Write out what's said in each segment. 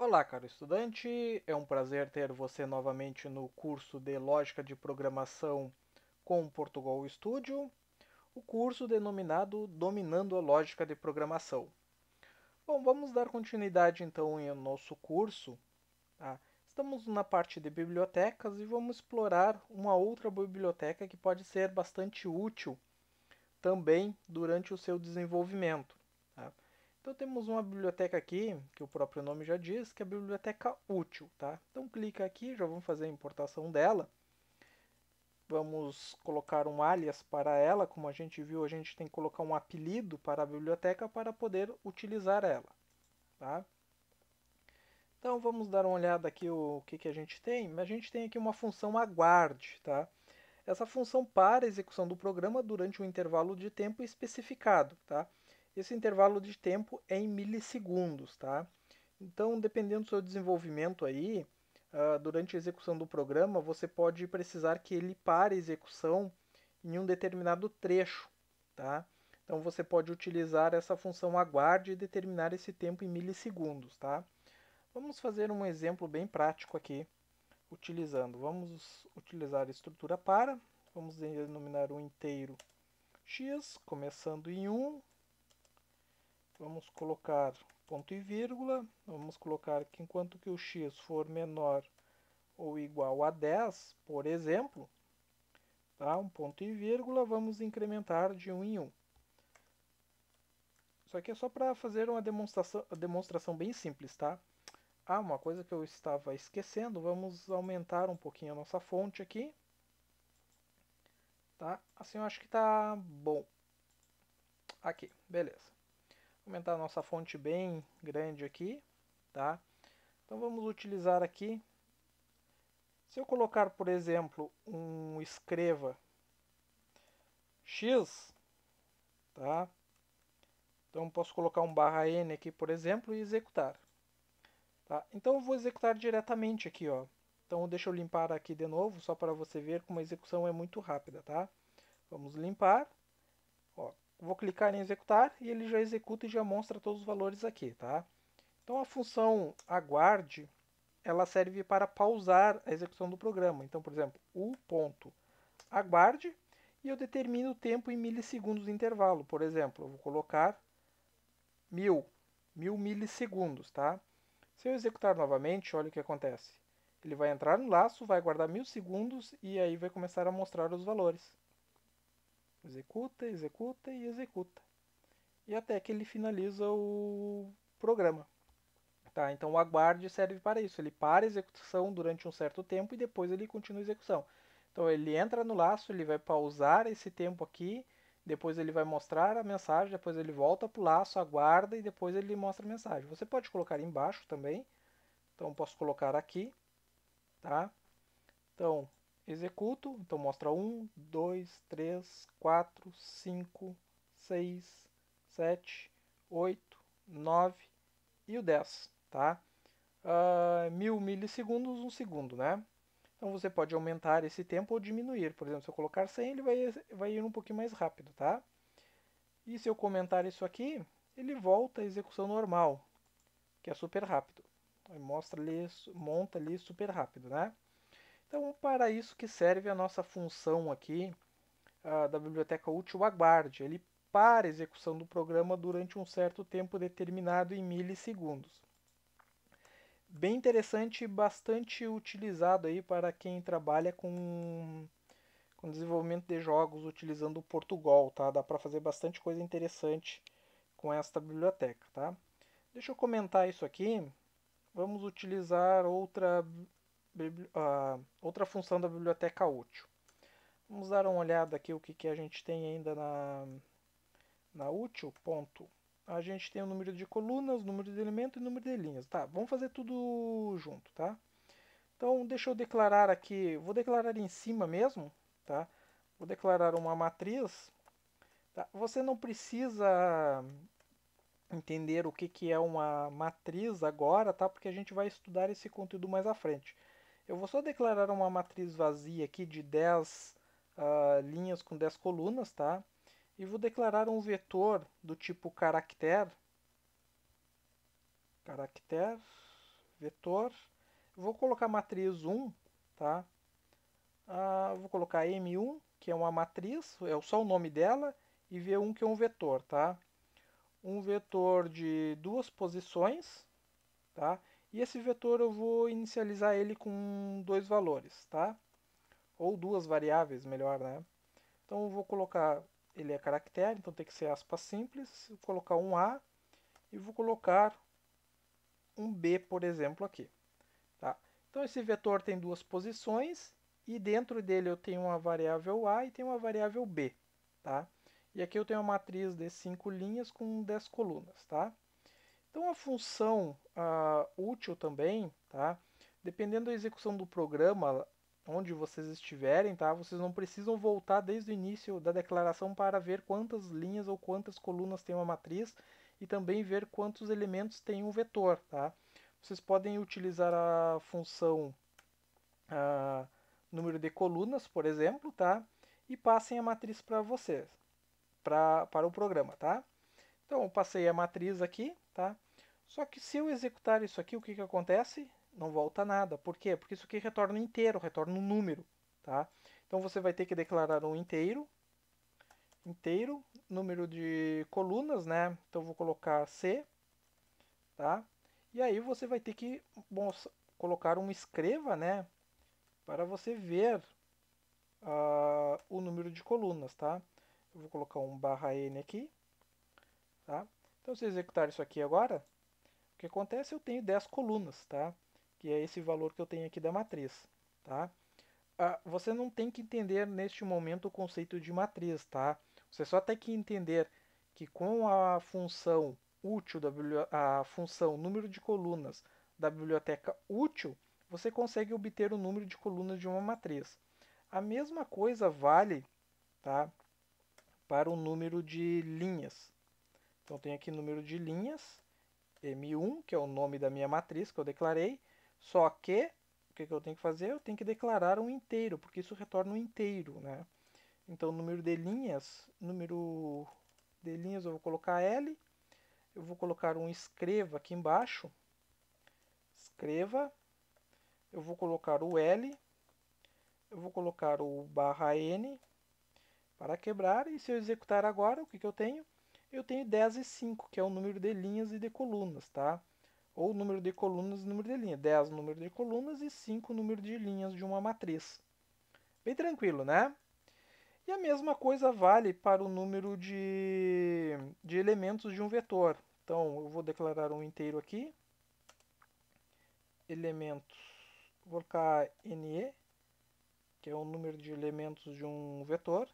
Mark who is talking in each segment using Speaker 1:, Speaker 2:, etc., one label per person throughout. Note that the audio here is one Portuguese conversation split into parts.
Speaker 1: Olá, caro estudante, é um prazer ter você novamente no curso de Lógica de Programação com Portugal Studio, o curso denominado Dominando a Lógica de Programação. Bom, vamos dar continuidade então em nosso curso. Tá? Estamos na parte de bibliotecas e vamos explorar uma outra biblioteca que pode ser bastante útil também durante o seu desenvolvimento. Tá? Então temos uma biblioteca aqui, que o próprio nome já diz, que é a biblioteca útil. Tá? Então clica aqui, já vamos fazer a importação dela. Vamos colocar um alias para ela, como a gente viu, a gente tem que colocar um apelido para a biblioteca para poder utilizar ela. Tá? Então vamos dar uma olhada aqui o que a gente tem. A gente tem aqui uma função aguarde. Tá? Essa função para a execução do programa durante um intervalo de tempo especificado, tá? Esse intervalo de tempo é em milissegundos, tá? Então, dependendo do seu desenvolvimento aí, durante a execução do programa, você pode precisar que ele pare a execução em um determinado trecho, tá? Então, você pode utilizar essa função aguarde e determinar esse tempo em milissegundos, tá? Vamos fazer um exemplo bem prático aqui utilizando. Vamos utilizar a estrutura para, vamos denominar um inteiro x, começando em 1, vamos colocar ponto e vírgula, vamos colocar que enquanto que o x for menor ou igual a 10, por exemplo, tá? Um ponto e vírgula, vamos incrementar de 1 em 1. Isso aqui é só para fazer uma demonstração bem simples, tá? Ah, uma coisa que eu estava esquecendo, vamos aumentar um pouquinho a nossa fonte aqui. Tá? Assim eu acho que tá bom. Aqui, beleza. Aumentar a nossa fonte bem grande aqui, tá? Então vamos utilizar aqui. Se eu colocar, por exemplo, um escreva x, tá? Então posso colocar um barra n aqui, por exemplo, e executar. Tá? Então eu vou executar diretamente aqui, ó. Então deixa eu limpar aqui de novo, só para você ver como a execução é muito rápida, tá? Vamos limpar. Ó, vou clicar em executar e ele já executa e já mostra todos os valores aqui, tá? Então a função aguarde, ela serve para pausar a execução do programa. Então, por exemplo, o ponto aguarde e eu determino o tempo em milissegundos de intervalo. Por exemplo, eu vou colocar 1000 milissegundos, tá? Se eu executar novamente, olha o que acontece. Ele vai entrar no laço, vai aguardar 1000 segundos e aí vai começar a mostrar os valores. Executa, executa e executa. E até que ele finaliza o programa. Tá? Então o aguarde serve para isso. Ele para a execução durante um certo tempo e depois ele continua a execução. Então ele entra no laço, ele vai pausar esse tempo aqui, depois ele vai mostrar a mensagem, depois ele volta para o laço, aguarda e depois ele mostra a mensagem. Você pode colocar embaixo também. Então posso colocar aqui, tá? Então executo, então mostra 1, 2, 3, 4, 5, 6, 7, 8, 9 e o 10, tá? 1000 milissegundos, um segundo, né? Então você pode aumentar esse tempo ou diminuir. Por exemplo, se eu colocar 100, ele vai ir um pouquinho mais rápido, tá? E se eu comentar isso aqui, ele volta à execução normal, que é super rápido. Aí mostra ali, monta ali super rápido, né? Então, para isso que serve a nossa função aqui da biblioteca útil aguarde. Ele para a execução do programa durante um certo tempo determinado em milissegundos. Bem interessante e bastante utilizado aí para quem trabalha com desenvolvimento de jogos utilizando o Portugal, tá? Dá para fazer bastante coisa interessante com esta biblioteca, tá? Deixa eu comentar isso aqui. Vamos utilizar outra função da biblioteca útil. Vamos dar uma olhada aqui o que a gente tem ainda na útil. Ponto. A gente tem o número de colunas, número de elementos e número de linhas. Tá, vamos fazer tudo junto, tá? Então, deixa eu declarar aqui, vou declarar em cima mesmo, tá? Vou declarar uma matriz. Tá? Você não precisa entender o que é uma matriz agora, tá? Porque a gente vai estudar esse conteúdo mais à frente. Eu vou só declarar uma matriz vazia aqui de 10 linhas com 10 colunas, tá? E vou declarar um vetor do tipo caractere, vetor. Vou colocar matriz 1, tá? Vou colocar M1, que é uma matriz, é só o nome dela, e V1, que é um vetor, tá? Um vetor de duas posições, tá? E esse vetor eu vou inicializar ele com dois valores, tá? Ou duas variáveis, melhor, né? Então eu vou colocar, ele é caractere, então tem que ser aspas simples, vou colocar um A e vou colocar um B, por exemplo, aqui, tá? Então esse vetor tem duas posições e dentro dele eu tenho uma variável A e tenho uma variável B, tá? E aqui eu tenho uma matriz de 5 linhas com 10 colunas, tá? Então a função útil também, tá? Dependendo da execução do programa, onde vocês estiverem, tá? Vocês não precisam voltar desde o início da declaração para ver quantas linhas ou quantas colunas tem uma matriz e também ver quantos elementos tem um vetor, tá? Vocês podem utilizar a função número de colunas, por exemplo, tá? E passem a matriz para vocês, para o programa, tá? Então, eu passei a matriz aqui, tá? Só que se eu executar isso aqui, o que que acontece? Não volta nada. Por quê? Porque isso aqui retorna um inteiro, retorna um número, tá? Então você vai ter que declarar um inteiro, número de colunas, né? Então eu vou colocar C, tá? E aí você vai ter que colocar um escreva, né? Para você ver o número de colunas, tá? Eu vou colocar um /n aqui, tá? Então se eu executar isso aqui agora, o que acontece? Eu tenho 10 colunas, tá? Que é esse valor que eu tenho aqui da matriz, tá? Você não tem que entender neste momento o conceito de matriz, tá? Você só tem que entender que com a função útil a função número de colunas da biblioteca útil, você consegue obter o número de colunas de uma matriz. A mesma coisa vale, tá, para o número de linhas. Então tem aqui número de linhas M1, que é o nome da minha matriz que eu declarei, só que o que eu tenho que fazer? Eu tenho que declarar um inteiro, porque isso retorna um inteiro, né? Então, número de linhas eu vou colocar L, eu vou colocar um escreva aqui embaixo, escreva, eu vou colocar o L, eu vou colocar o /n para quebrar, e se eu executar agora, o que eu tenho? Eu tenho 10 e 5, que é o número de linhas e de colunas, tá? Ou número de colunas e número de linha. 10 número de colunas e 5 número de linhas de uma matriz. Bem tranquilo, né? E a mesma coisa vale para o número de elementos de um vetor. Então, eu vou declarar um inteiro aqui. Elementos, vou colocar NE, que é o número de elementos de um vetor.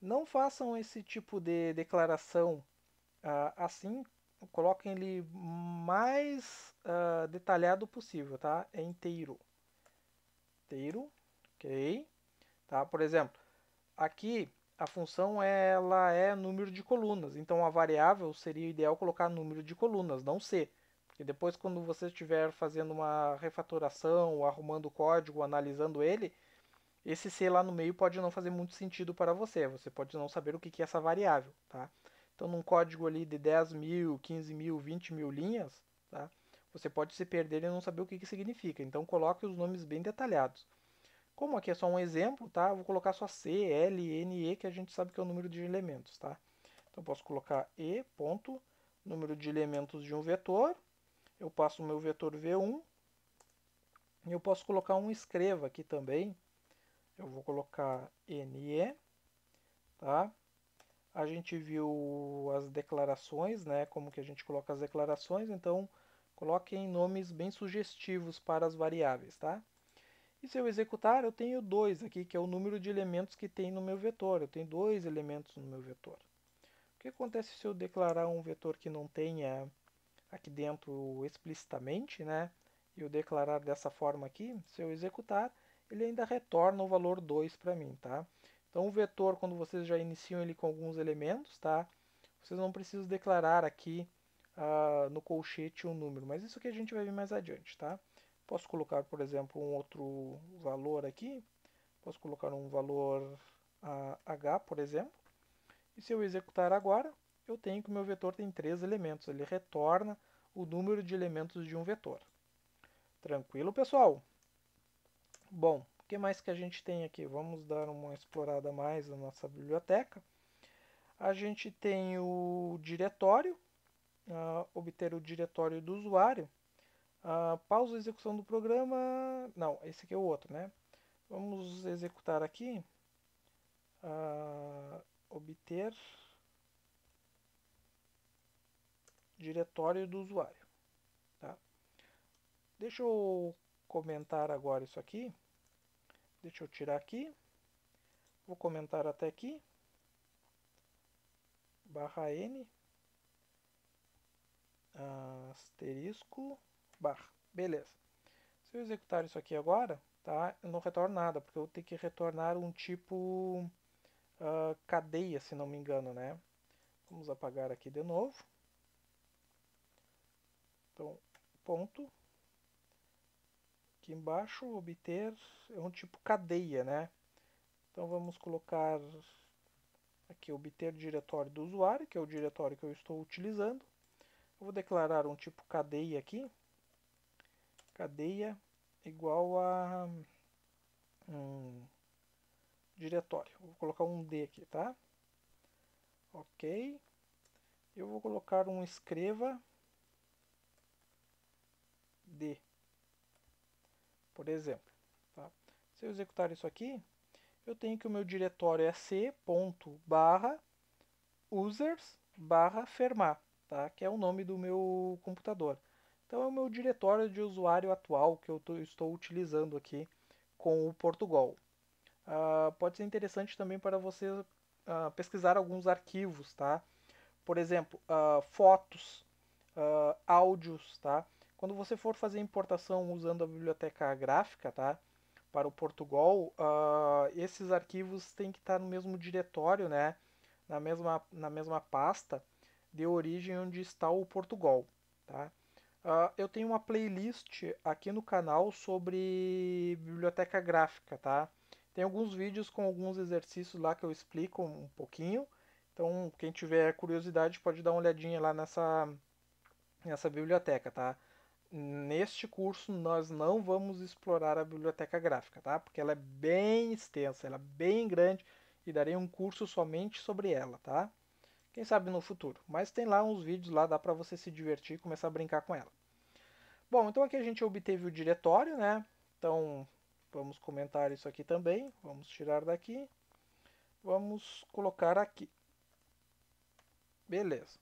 Speaker 1: Não façam esse tipo de declaração assim, coloquem ele mais detalhado possível, tá? É inteiro. Inteiro, ok. Tá? Por exemplo, aqui a função ela é número de colunas, então a variável seria ideal colocar número de colunas, não C. Porque depois quando você estiver fazendo uma refatoração, arrumando o código, analisando ele, esse C lá no meio pode não fazer muito sentido para você. Você pode não saber o que é essa variável, tá? Então, num código ali de 10.000, 15.000, 20.000 linhas, tá? Você pode se perder e não saber o que significa. Então, coloque os nomes bem detalhados. Como aqui é só um exemplo, tá? Eu vou colocar só C, L, N, E, que a gente sabe que é o número de elementos, tá? Então, eu posso colocar E, ponto, número de elementos de um vetor. Eu passo o meu vetor V1. E eu posso colocar um escreva aqui também. Eu vou colocar NE, tá? A gente viu as declarações, né? Como que a gente coloca as declarações, então coloquem nomes bem sugestivos para as variáveis, tá? E se eu executar, eu tenho 2 aqui, que é o número de elementos que tem no meu vetor. Eu tenho 2 elementos no meu vetor. O que acontece se eu declarar um vetor que não tenha aqui dentro explicitamente, né? E eu declarar dessa forma aqui, se eu executar, ele ainda retorna o valor 2 para mim, tá? Então o vetor, quando vocês já iniciam ele com alguns elementos, tá? Vocês não precisam declarar aqui no colchete um número, mas isso que a gente vai ver mais adiante, tá? Posso colocar, por exemplo, um outro valor aqui. Posso colocar um valor H, por exemplo. E se eu executar agora, eu tenho que o meu vetor tem 3 elementos. Ele retorna o número de elementos de um vetor. Tranquilo, pessoal? Bom, o que mais que a gente tem aqui? Vamos dar uma explorada mais na nossa biblioteca. A gente tem o diretório, obter o diretório do usuário. Pausa a execução do programa. Não, esse aqui é o outro, né? Vamos executar aqui. Obter diretório do usuário. Tá? Deixa eu comentar agora isso aqui. Deixa eu tirar aqui. Vou comentar até aqui. /n asterisco barra. Beleza. Se eu executar isso aqui agora, tá? Eu não retorno nada, porque eu tenho que retornar um tipo cadeia, se não me engano, né? Vamos apagar aqui de novo. Então, ponto. Aqui embaixo, obter é um tipo cadeia, né? Então vamos colocar aqui obter diretório do usuário, que é o diretório que eu estou utilizando. Eu vou declarar um tipo cadeia aqui. Cadeia igual a diretório. Vou colocar um D aqui, tá? Ok. Eu vou colocar um escreva D, por exemplo. Tá? Se eu executar isso aqui, eu tenho que o meu diretório é c.users/fermat, tá? Que é o nome do meu computador. Então é o meu diretório de usuário atual que eu estou utilizando aqui com o Portugal. Pode ser interessante também para você pesquisar alguns arquivos, tá? Por exemplo, fotos, áudios, tá? Quando você for fazer importação usando a biblioteca gráfica, tá? Para o Portugal, esses arquivos têm que estar no mesmo diretório, né? Na mesma pasta de origem onde está o Portugal, tá? Eu tenho uma playlist aqui no canal sobre biblioteca gráfica, tá? Tem alguns vídeos com alguns exercícios lá que eu explico um pouquinho. Então, quem tiver curiosidade pode dar uma olhadinha lá nessa biblioteca, tá? Neste curso nós não vamos explorar a biblioteca gráfica, tá? Porque ela é bem extensa, ela é bem grande e darei um curso somente sobre ela, tá? Quem sabe no futuro. Mas tem lá uns vídeos lá, dá para você se divertir e começar a brincar com ela. Bom, então aqui a gente obteve o diretório, né? Então vamos comentar isso aqui também. Vamos tirar daqui. Vamos colocar aqui. Beleza.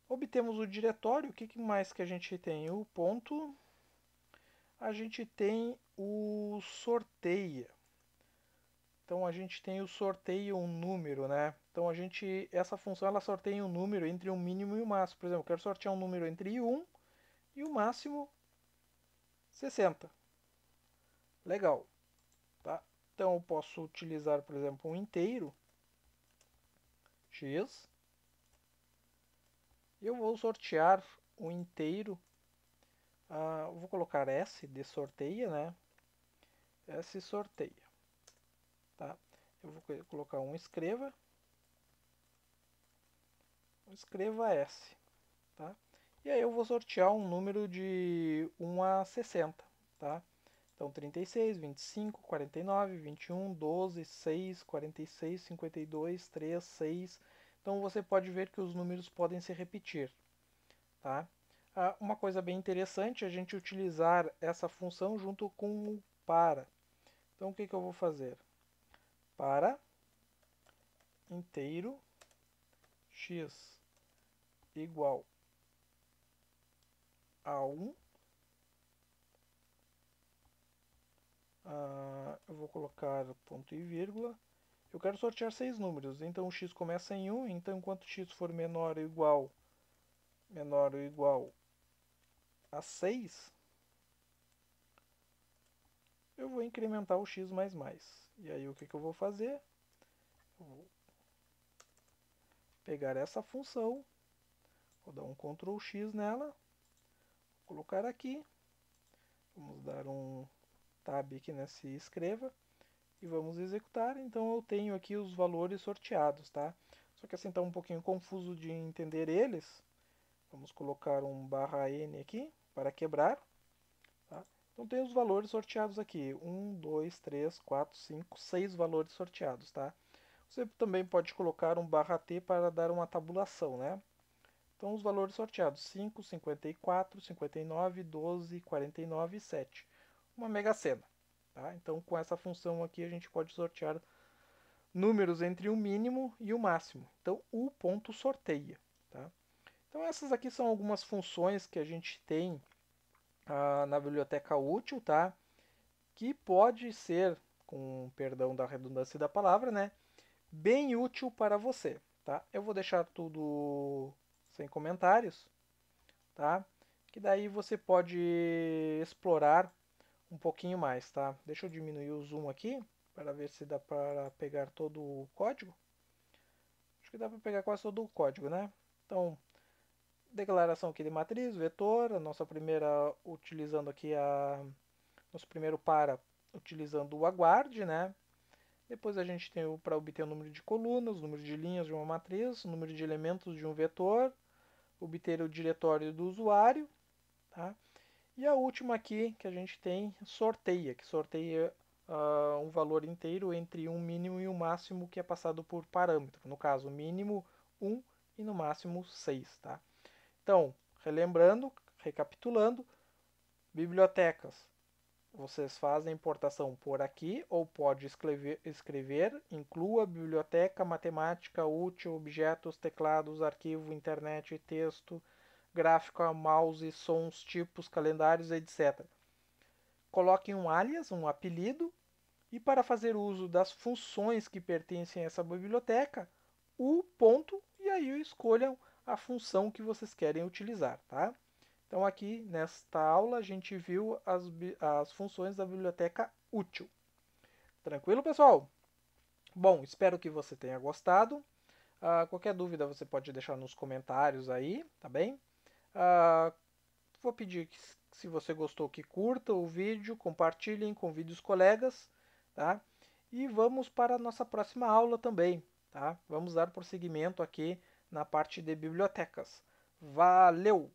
Speaker 1: Obtemos o diretório. O que mais que a gente tem? O ponto. A gente tem o sorteia. Então a gente tem o sorteio um número, né? Então essa função ela sorteia um número entre o mínimo e o máximo. Por exemplo, eu quero sortear um número entre 1 e o máximo 60. Legal, tá? Então eu posso utilizar, por exemplo, um inteiro x. Eu vou sortear o inteiro. Eu vou colocar S de sorteia, né? S sorteia, tá? Eu vou colocar um escreva S, tá? E aí eu vou sortear um número de 1 a 60, tá? Então 36, 25, 49, 21, 12, 6, 46, 52, 3, 6. Então você pode ver que os números podem se repetir, tá? Uma coisa bem interessante é a gente utilizar essa função junto com o para. Então o que eu vou fazer? Para inteiro x igual a 1. Eu vou colocar ponto e vírgula. Eu quero sortear 6 números, então o x começa em 1, então enquanto x for menor ou igual a 6, eu vou incrementar o x mais mais. E aí o que eu vou fazer? Eu vou pegar essa função, vou dar um Ctrl X nela, colocar aqui, vamos dar um tab aqui nesse escreva e vamos executar. Então eu tenho aqui os valores sorteados, tá? Só que assim está um pouquinho confuso de entender eles. Vamos colocar um /n aqui para quebrar. Tá? Então tem os valores sorteados aqui, 2, 3, 4, 5, 6 valores sorteados, tá? Você também pode colocar um /T para dar uma tabulação, né? Então os valores sorteados, 5, 54, 59, 12, 49 e 7. Uma mega sena, tá? Então com essa função aqui a gente pode sortear números entre o mínimo e o máximo. Então o ponto sorteia, tá? Então essas aqui são algumas funções que a gente tem na biblioteca útil, tá? Que pode ser, com perdão da redundância da palavra, né, bem útil para você, tá? Eu vou deixar tudo sem comentários, tá? Que daí você pode explorar um pouquinho mais, tá? Deixa eu diminuir o zoom aqui para ver se dá para pegar todo o código. Acho que dá para pegar quase todo o código, né? Então, declaração aqui de matriz, vetor, a nossa primeira utilizando aqui nosso primeiro para utilizando o aguarde, né? Depois a gente tem para obter o número de colunas, o número de linhas de uma matriz, o número de elementos de um vetor, obter o diretório do usuário, tá? E a última aqui que a gente tem, sorteia, que sorteia um valor inteiro entre um mínimo e um máximo que é passado por parâmetro. No caso, mínimo 1 e no máximo 6, tá? Então, relembrando, recapitulando, bibliotecas. Vocês fazem a importação por aqui ou pode escrever, inclua biblioteca, matemática, útil, objetos, teclados, arquivo, internet, texto, gráfica, mouse, sons, tipos, calendários, etc. Coloque um alias, um apelido, e para fazer uso das funções que pertencem a essa biblioteca, o ponto, e aí escolham a função que vocês querem utilizar, tá? Então aqui nesta aula a gente viu as funções da biblioteca útil. Tranquilo, pessoal? Bom, espero que você tenha gostado. Qualquer dúvida você pode deixar nos comentários aí, tá bem? Vou pedir que, se você gostou, que curta o vídeo, compartilhem, convide os colegas, tá? E vamos para a nossa próxima aula também, tá? Vamos dar prosseguimento aqui na parte de bibliotecas. Valeu!